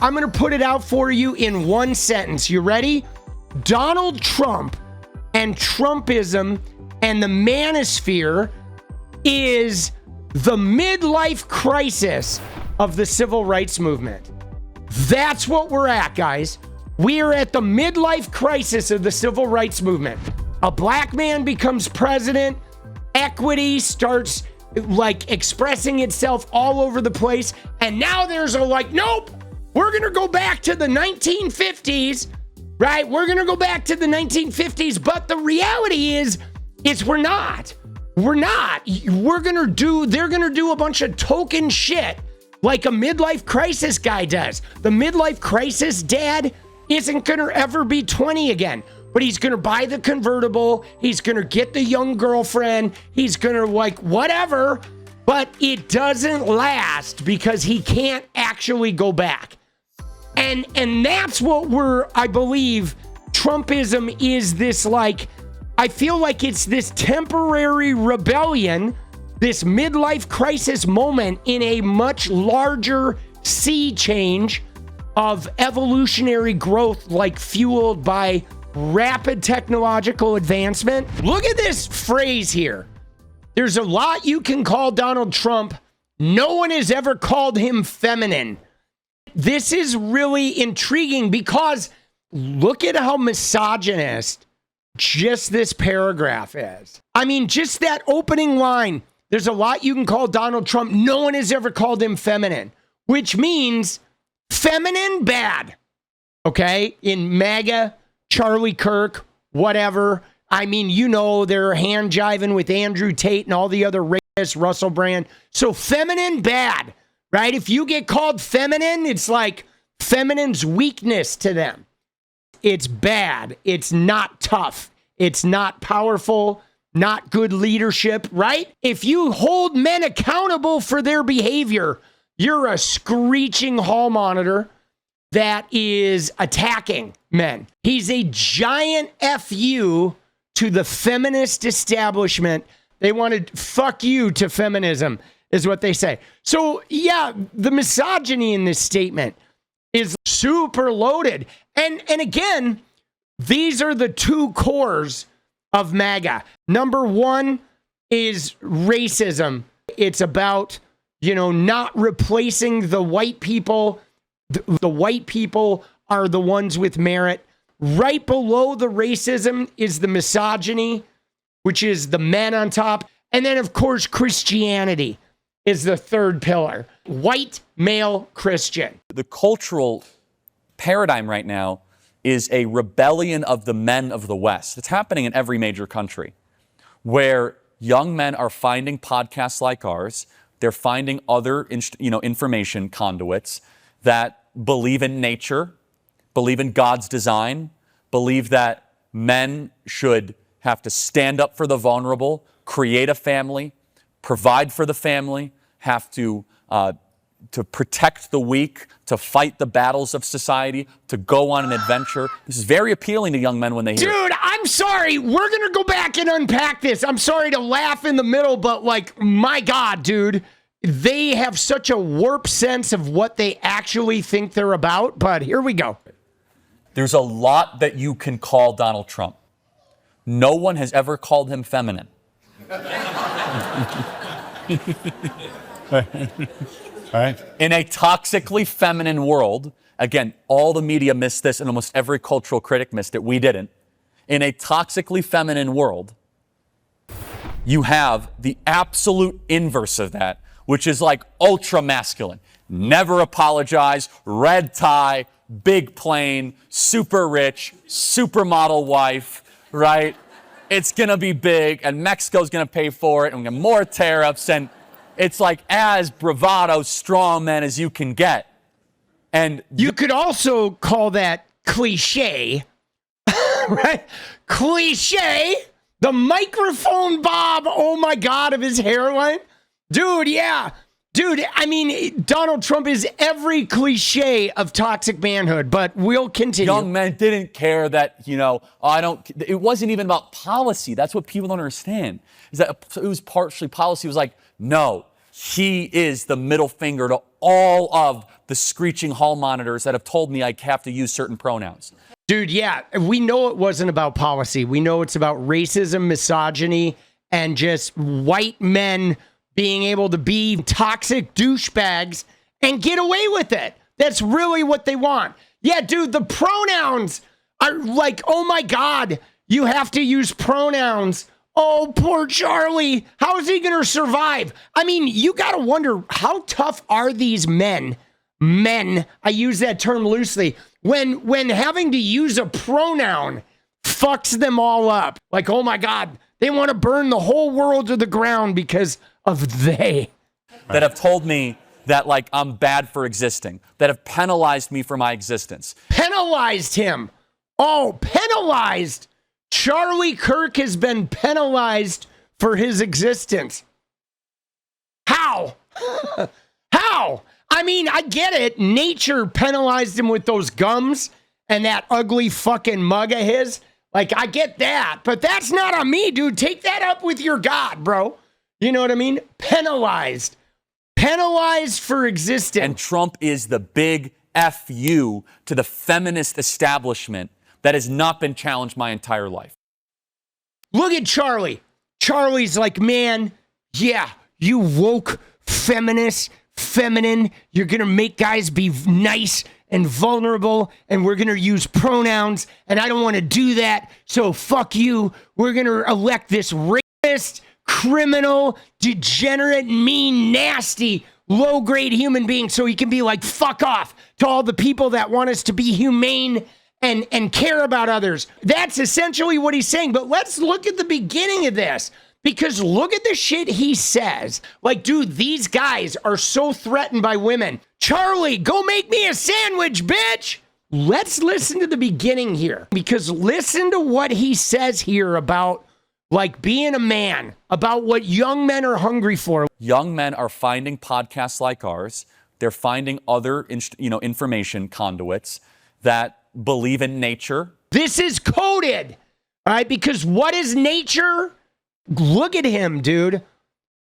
I'm gonna put it out for you in one sentence. You ready? Donald Trump and Trumpism and the manosphere is the midlife crisis of the civil rights movement. That's what we're at, guys. We are at the midlife crisis of the civil rights movement. A black man becomes president, equity starts like expressing itself all over the place, and now there's a like, nope, we're gonna go back to the 1950s, right? We're gonna go back to the 1950s, but the reality is we're not. They're gonna do a bunch of token shit like a midlife crisis guy does. The midlife crisis dad isn't gonna ever be 20 again, but he's gonna buy the convertible, he's gonna get the young girlfriend, he's gonna like whatever, but it doesn't last because he can't actually go back. And that's what I believe Trumpism is, this like, I feel like it's this temporary rebellion, this midlife crisis moment in a much larger sea change of evolutionary growth, like fueled by rapid technological advancement. Look at this phrase here. There's a lot you can call Donald Trump. No one has ever called him feminine. This is really intriguing because look at how misogynist just this paragraph is. I mean, just that opening line. There's a lot you can call Donald Trump. No one has ever called him feminine, which means feminine bad. Okay? In MAGA, Charlie Kirk, whatever. I mean, you know, they're hand jiving with Andrew Tate and all the other racists, Russell Brand. So feminine bad, right? If you get called feminine, it's like feminine's weakness to them. It's bad. It's not tough. It's not powerful, not good leadership, right? If you hold men accountable for their behavior, you're a screeching hall monitor that is attacking men. He's a giant FU to the feminist establishment. They wanted fuck you to feminism, is what they say. So yeah, the misogyny in this statement is super loaded. And again, these are the two cores of MAGA. Number one is racism. It's about, you know, not replacing the white people. The white people are the ones with merit. Right below the racism is the misogyny, which is the men on top. And then, of course, Christianity is the third pillar. White male Christian. The cultural paradigm right now is a rebellion of the men of the West. It's happening in every major country where young men are finding podcasts like ours. They're finding other information conduits that believe in nature, believe in God's design, believe that men should have to stand up for the vulnerable, create a family, provide for the family, have to protect the weak, to fight the battles of society, to go on an adventure. This is very appealing to young men when they hear it. Dude, I'm sorry. We're going to go back and unpack this. I'm sorry to laugh in the middle, but like, my God, dude, they have such a warped sense of what they actually think they're about. But here we go. There's a lot that you can call Donald Trump. No one has ever called him feminine. Right. In a toxically feminine world, again, all the media missed this and almost every cultural critic missed it. We didn't. In a toxically feminine world, you have the absolute inverse of that, which is like ultra masculine. Never apologize, red tie, big plane, super rich, supermodel wife, right? It's going to be big, and Mexico's going to pay for it, and we get more tariffs, and it's like as bravado, strong men as you can get. And you could also call that cliche, right? Cliche, the microphone bob, oh my God, of his hairline. Dude, yeah. Dude, I mean, Donald Trump is every cliche of toxic manhood, but we'll continue. Young men didn't care that, it wasn't even about policy. That's what people don't understand, is that it was partially policy. It was like, no, he is the middle finger to all of the screeching hall monitors that have told me I have to use certain pronouns. Dude, yeah, we know it wasn't about policy. We know it's about racism, misogyny, and just white men being able to be toxic douchebags and get away with it. That's really what they want. Yeah, dude, the pronouns are like, oh my God, you have to use pronouns. Oh, poor Charlie. How is he going to survive? I mean, you got to wonder, how tough are these men? Men, I use that term loosely, when having to use a pronoun fucks them all up. Like, oh my God, they want to burn the whole world to the ground because of they. That have told me that, like, I'm bad for existing, that have penalized me for my existence. Penalized him. Oh, penalized. Charlie Kirk has been penalized for his existence. How? How? I mean, I get it. Nature penalized him with those gums and that ugly fucking mug of his. Like, I get that. But that's not on me, dude. Take that up with your God, bro. You know what I mean? Penalized. Penalized for existence. And Trump is the big FU to the feminist establishment that has not been challenged my entire life. Look at Charlie. Charlie's like, man, yeah, you woke feminist, feminine. You're going to make guys be nice and vulnerable, and we're going to use pronouns, and I don't want to do that, so fuck you. We're going to elect this rapist, criminal, degenerate, mean, nasty, low-grade human being so he can be like, fuck off to all the people that want us to be humane and care about others. That's essentially what he's saying. But let's look at the beginning of this, because look at the shit he says. Like, dude, these guys are so threatened by women. Charlie, go make me a sandwich, bitch. Let's listen to the beginning here, because listen to what he says here about, like, being a man, about what young men are hungry for. Young men are finding podcasts like ours. They're finding other, information conduits that believe in nature. This is coded, all right? Because what is nature? Look at him, dude.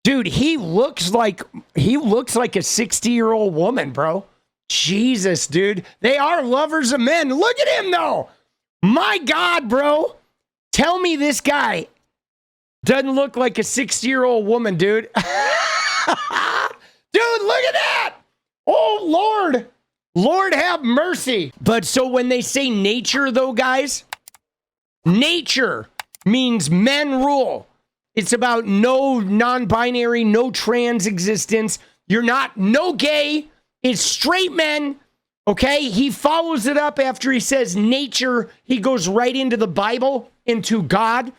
Dude, he looks like a 60-year-old woman, bro. Jesus, dude. They are lovers of men. Look at him, though. My God, bro. Tell me this guy doesn't look like a 60-year-old woman, dude. Dude, look at that. Oh, Lord. Lord have mercy. But so when they say nature, though, guys, nature means men rule. It's about no non-binary, no trans existence. You're not, no gay. It's straight men. Okay? He follows it up after he says nature. He goes right into the Bible, into God.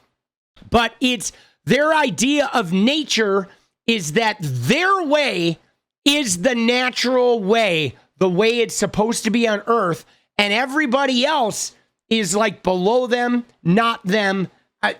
But it's their idea of nature is that their way is the natural way, the way it's supposed to be on earth, and everybody else is like below them, not them,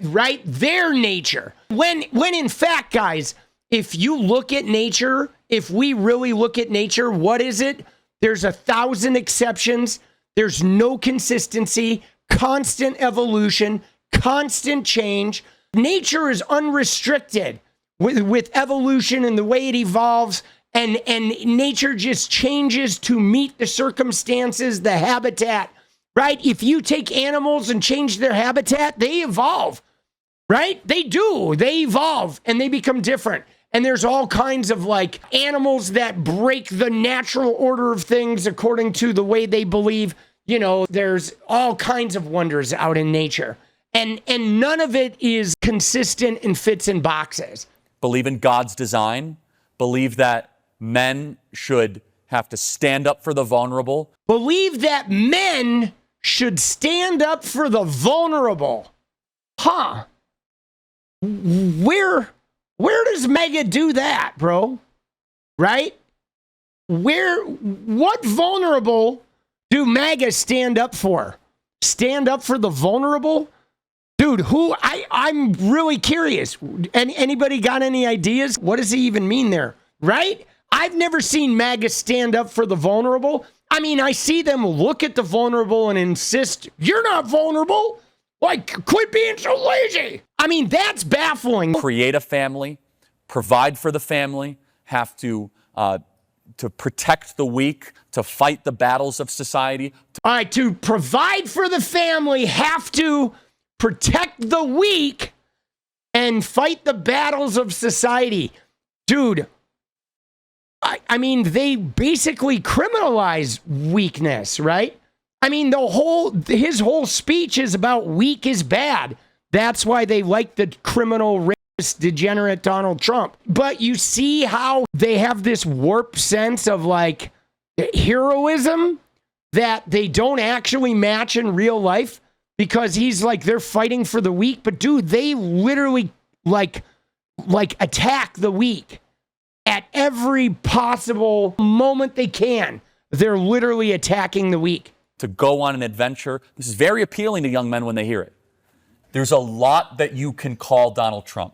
right? Their nature. When in fact, guys, if you look at nature, if we really look at nature, what is it? There's 1,000 exceptions. There's no consistency, constant evolution, constant change. Nature is unrestricted with evolution and the way it evolves. And nature just changes to meet the circumstances, the habitat, right? If you take animals and change their habitat, they evolve, right? They do. They evolve and they become different. And there's all kinds of like animals that break the natural order of things according to the way they believe. You know, there's all kinds of wonders out in nature. And none of it is consistent and fits in boxes. Believe in God's design. Believe that men should have to stand up for the vulnerable. Believe that men should stand up for the vulnerable. Huh. Where does MAGA do that, bro? Right? What vulnerable do MAGA stand up for? Stand up for the vulnerable? Dude, I'm really curious. Anybody got any ideas? What does he even mean there? Right? I've never seen MAGA stand up for the vulnerable. I mean, I see them look at the vulnerable and insist, you're not vulnerable. Like, quit being so lazy. I mean, that's baffling. Create a family, provide for the family, have to to protect the weak, to fight the battles of society. All right, to provide for the family, have to protect the weak and fight the battles of society. Dude, I mean, they basically criminalize weakness, right? I mean, his whole speech is about weak is bad. That's why they like the criminal, racist, degenerate Donald Trump. But you see how they have this warped sense of like heroism that they don't actually match in real life, because he's like, they're fighting for the weak. But dude, they literally like attack the weak at every possible moment they can. They're literally attacking the weak. To go on an adventure. This is very appealing to young men when they hear it. There's a lot that you can call Donald Trump.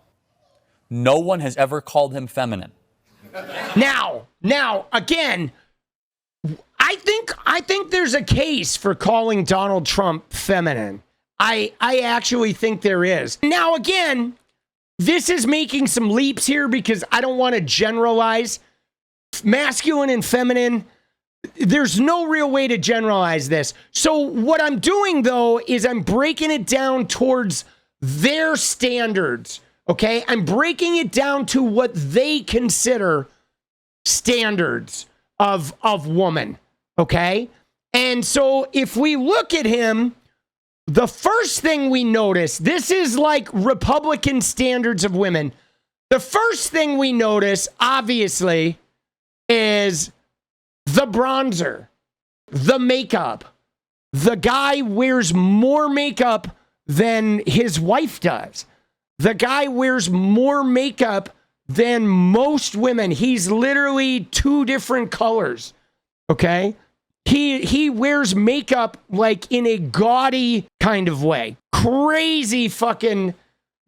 No one has ever called him feminine. Now, again, I think there's a case for calling Donald Trump feminine. I actually think there is. Now, again, this is making some leaps here because I don't want to generalize masculine and feminine. There's no real way to generalize this. So what I'm doing, though, is I'm breaking it down towards their standards, okay? I'm breaking it down to what they consider standards of woman, okay? And so if we look at him, the first thing we notice, this is like Republican standards of women. The first thing we notice, obviously, is the bronzer, the makeup. The guy wears more makeup than his wife does. The guy wears more makeup than most women. He's literally two different colors, okay? He wears makeup like in a gaudy kind of way. Crazy fucking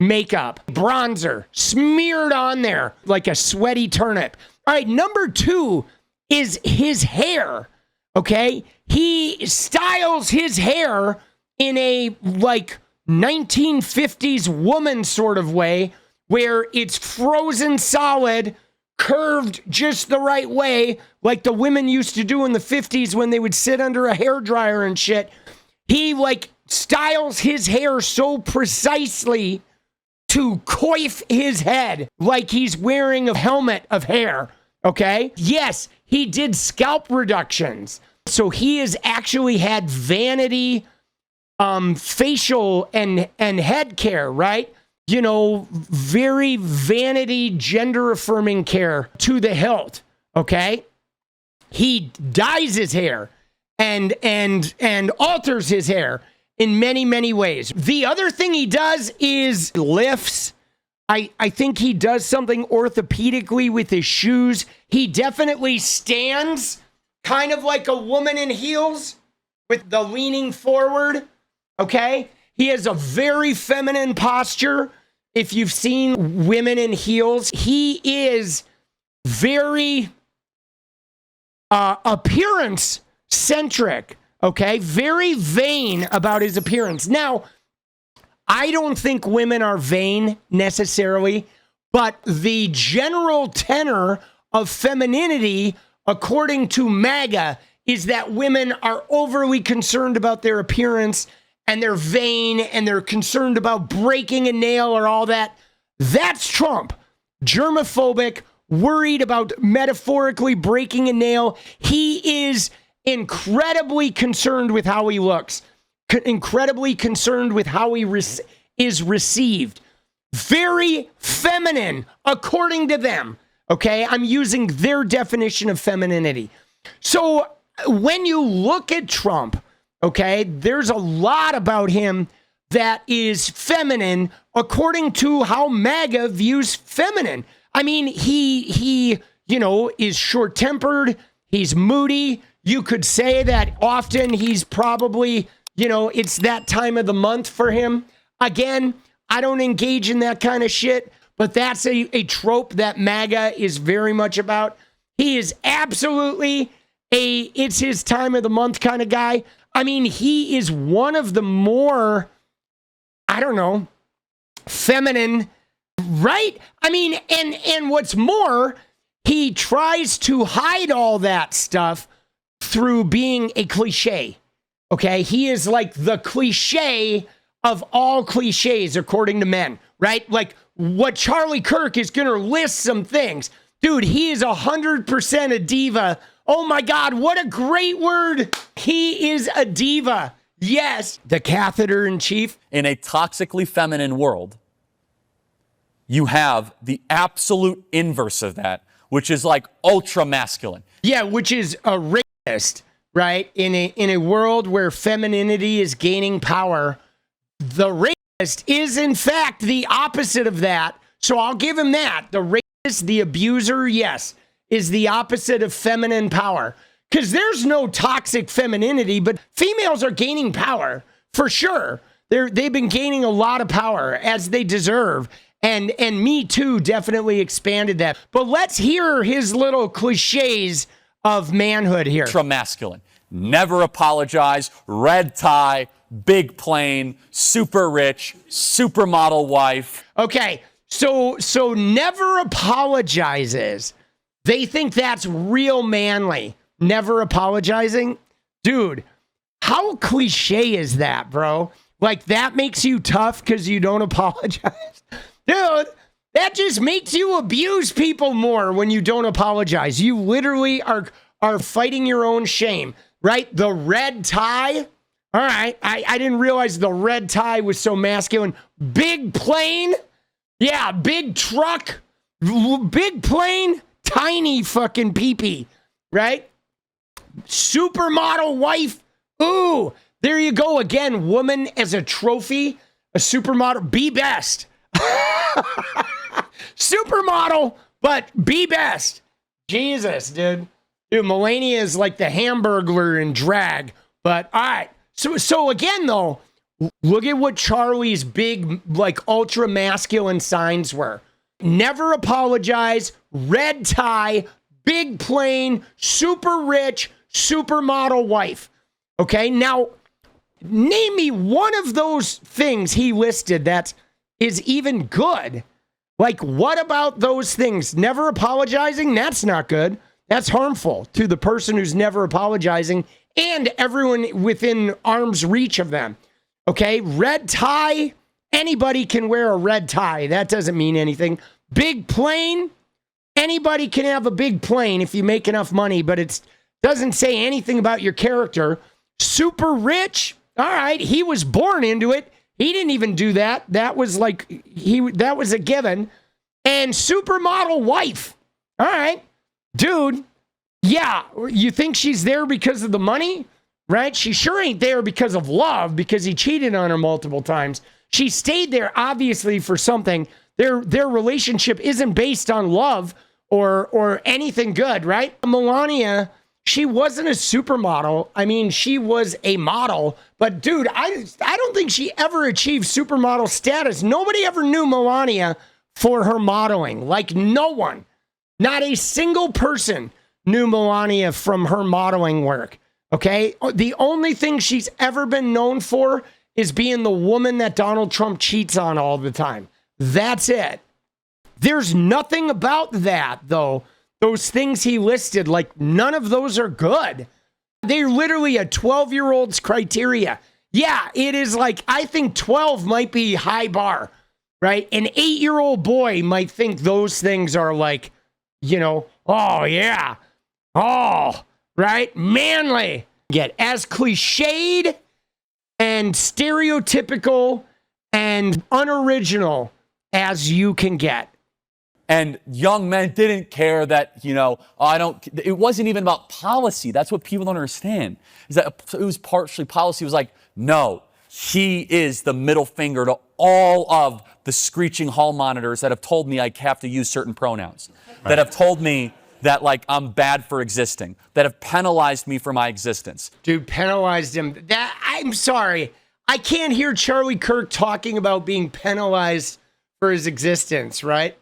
makeup. Bronzer smeared on there like a sweaty turnip. All right, number two is his hair, okay? He styles his hair in a like 1950s woman sort of way where it's frozen solid, curved just the right way, like the women used to do in the 50s when they would sit under a hairdryer and shit. He like styles his hair so precisely to coif his head like he's wearing a helmet of hair, okay? Yes, he did scalp reductions. So he has actually had vanity facial and head care, right? You know, very vanity, gender-affirming care to the hilt, okay? He dyes his hair and alters his hair in many, many ways. The other thing he does is lifts. I think he does something orthopedically with his shoes. He definitely stands kind of like a woman in heels with the leaning forward, okay? He has a very feminine posture. If you've seen women in heels, he is very appearance centric, okay? Very vain about his appearance. Now, I don't think women are vain necessarily, but the general tenor of femininity, according to MAGA, is that women are overly concerned about their appearance and they're vain and they're concerned about breaking a nail or all that. That's Trump. Germophobic, worried about metaphorically breaking a nail. He is incredibly concerned with how he looks. Incredibly concerned with how he is received. Very feminine, according to them. Okay, I'm using their definition of femininity. So when you look at Trump, okay, there's a lot about him that is feminine according to how MAGA views feminine. I mean, he you know, is short-tempered. He's moody. You could say that often he's probably, you know, it's that time of the month for him. Again, I don't engage in that kind of shit, but that's a trope that MAGA is very much about. He is absolutely it's his time of the month kind of guy. I mean, he is one of the more, I don't know, feminine, right? I mean, and what's more, he tries to hide all that stuff through being a cliche. Okay, he is like the cliche of all cliches, according to men, right? Like what Charlie Kirk is going to list some things. Dude, he is 100% a diva. Oh my God, what a great word. He is a diva. Yes, the catheter in chief. In a toxically feminine world, you have the absolute inverse of that, which is like ultra masculine. Yeah, which is a racist, right? In a world where femininity is gaining power, the racist is in fact the opposite of that. So I'll give him that. The racist, the abuser, yes, is the opposite of feminine power. Because there's no toxic femininity, but females are gaining power for sure. They've been gaining a lot of power as they deserve. And Me Too definitely expanded that. But let's hear his little cliches of manhood here. Ultra masculine. Never apologize. Red tie. Big plane. Super rich. Supermodel wife. Okay, so never apologizes. They think that's real manly. Never apologizing? Dude, how cliche is that, bro? Like, that makes you tough because you don't apologize? Dude, that just makes you abuse people more when you don't apologize. You literally are fighting your own shame, right? The red tie? All right, I didn't realize the red tie was so masculine. Big plane? Yeah, big truck. Big plane? Tiny fucking pee-pee, right? Supermodel wife. Ooh, there you go again. Woman as a trophy. A supermodel. Be best. Supermodel, but be best. Jesus, dude. Dude, Melania is like the Hamburglar in drag. But all right. So again, though, look at what Charlie's big, like, ultra masculine signs were. Never apologize. Red tie. Big plane. Super rich. Supermodel wife. Okay, now name me one of those things he listed that is even good. Like, what about those things? Never apologizing? That's not good. That's harmful to the person who's never apologizing and everyone within arm's reach of them. Okay, red tie. Anybody can wear a red tie. That doesn't mean anything. Big plane. Anybody can have a big plane if you make enough money, but it doesn't say anything about your character. Super rich. All right, he was born into it. He didn't even do that. That was like that was a given. And supermodel wife. All right, dude. Yeah, you think she's there because of the money, right? She sure ain't there because of love, because he cheated on her multiple times. She stayed there obviously for something. Their relationship isn't based on love or anything good, right? Melania, she wasn't a supermodel. I mean, she was a model, but dude, I don't think she ever achieved supermodel status. Nobody ever knew Melania for her modeling. Like, no one, not a single person knew Melania from her modeling work. Okay. The only thing she's ever been known for is being the woman that Donald Trump cheats on all the time. That's it. There's nothing about that, though. Those things he listed, like, none of those are good. They're literally a 12-year-old's criteria. Yeah, it is like, I think 12 might be high bar, right? An 8-year-old boy might think those things are like, you know, oh, yeah. Oh, right? Manly. Get as cliched and stereotypical and unoriginal as you can get. And young men didn't care that, you know, it wasn't even about policy. That's what people don't understand, is that it was partially policy. It was like, no, he is the middle finger to all of the screeching hall monitors that have told me I have to use certain pronouns, that have told me that, like, I'm bad for existing, that have penalized me for my existence. Dude, penalized him. I'm sorry. I can't hear Charlie Kirk talking about being penalized for his existence, right?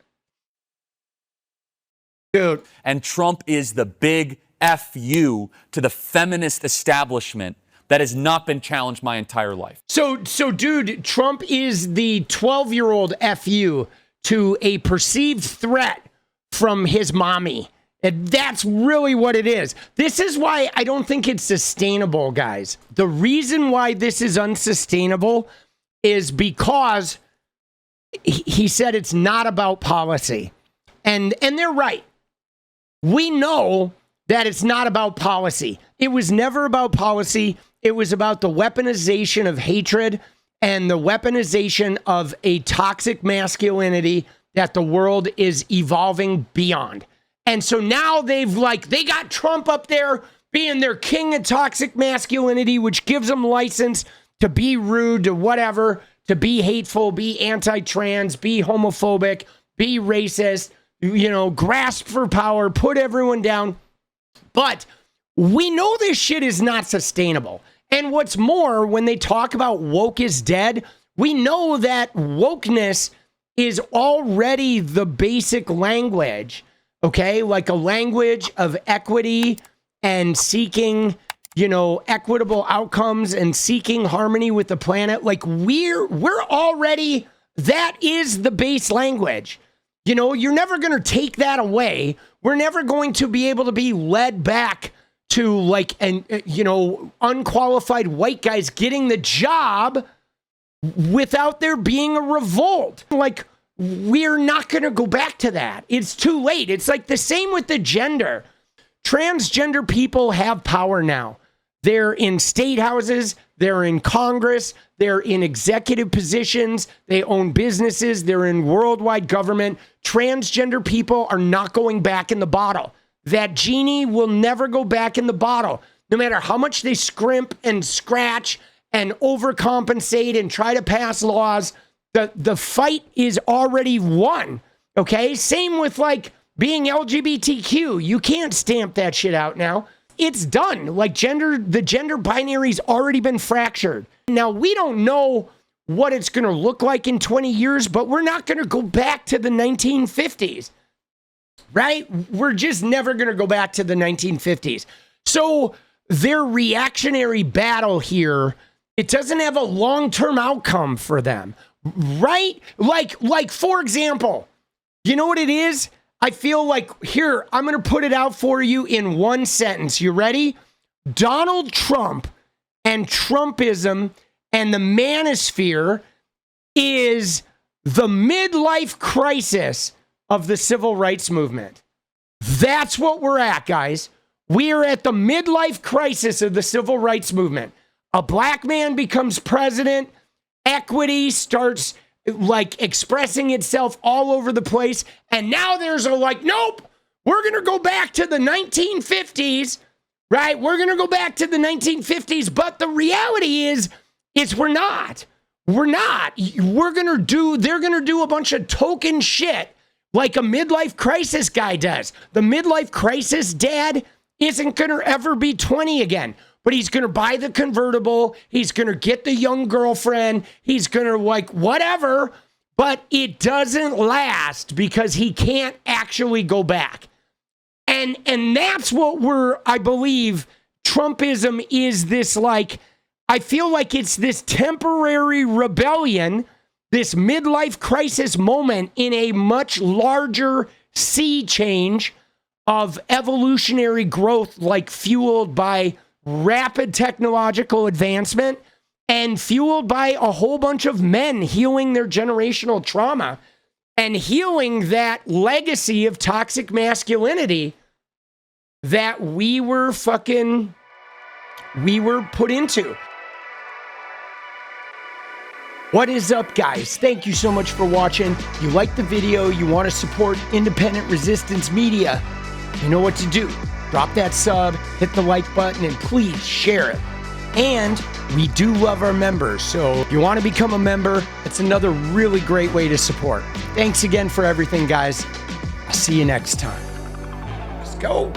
Dude. And Trump is the big FU to the feminist establishment that has not been challenged my entire life. So dude, Trump is the 12-year-old FU to a perceived threat from his mommy. And that's really what it is. This is why I don't think it's sustainable, guys. The reason why this is unsustainable is because he said it's not about policy. And they're right. We know that it's not about policy. It was never about policy. It was about the weaponization of hatred and the weaponization of a toxic masculinity that the world is evolving beyond. And so now they got Trump up there being their king of toxic masculinity, which gives them license to be rude, to whatever, to be hateful, be anti-trans, be homophobic, be racist, grasp for power, put everyone down. But we know this shit is not sustainable. And what's more, when they talk about woke is dead, we know that wokeness is already the basic language. Okay, like a language of equity and seeking, equitable outcomes and seeking harmony with the planet. Like we're already, that is the base language. You're never going to take that away. We're never going to be able to be led back to unqualified white guys getting the job without there being a revolt. We're not going to go back to that. It's too late. It's like the same with the gender. Transgender people have power now. They're in state houses. They're in Congress. They're in executive positions. They own businesses. They're in worldwide government. Transgender people are not going back in the bottle. That genie will never go back in the bottle. No matter how much they scrimp and scratch and overcompensate and try to pass laws, the fight is already won, okay? Same with being LGBTQ. You can't stamp that shit out now. It's done. The gender binary's already been fractured. Now, we don't know what it's going to look like in 20 years, but we're not going to go back to the 1950s, right? We're just never going to go back to the 1950s. So their reactionary battle here, it doesn't have a long-term outcome for them. Right? Like, for example, you know what it is? I feel like, here, I'm going to put it out for you in one sentence. You ready? Donald Trump and Trumpism and the manosphere is the midlife crisis of the civil rights movement. That's what we're at, guys. We are at the midlife crisis of the civil rights movement. A black man becomes president. Equity starts expressing itself all over the place. And now there's nope, we're going to go back to the 1950s, right? We're going to go back to the 1950s. But the reality is we're not. We're not. They're going to do a bunch of token shit like a midlife crisis guy does. The midlife crisis dad isn't going to ever be 20 again. But he's going to buy the convertible. He's going to get the young girlfriend. He's going to whatever. But it doesn't last because he can't actually go back. And that's what I believe Trumpism is this I feel like it's this temporary rebellion, this midlife crisis moment in a much larger sea change of evolutionary growth, fueled by rapid technological advancement and fueled by a whole bunch of men healing their generational trauma and healing that legacy of toxic masculinity that we were put into. What is up, guys? Thank you so much for watching. You like the video, you want to support independent resistance media, you know what to do. Drop that sub, hit the like button, and please share it. And we do love our members, so if you want to become a member, it's another really great way to support. Thanks again for everything, guys. I'll see you next time. Let's go.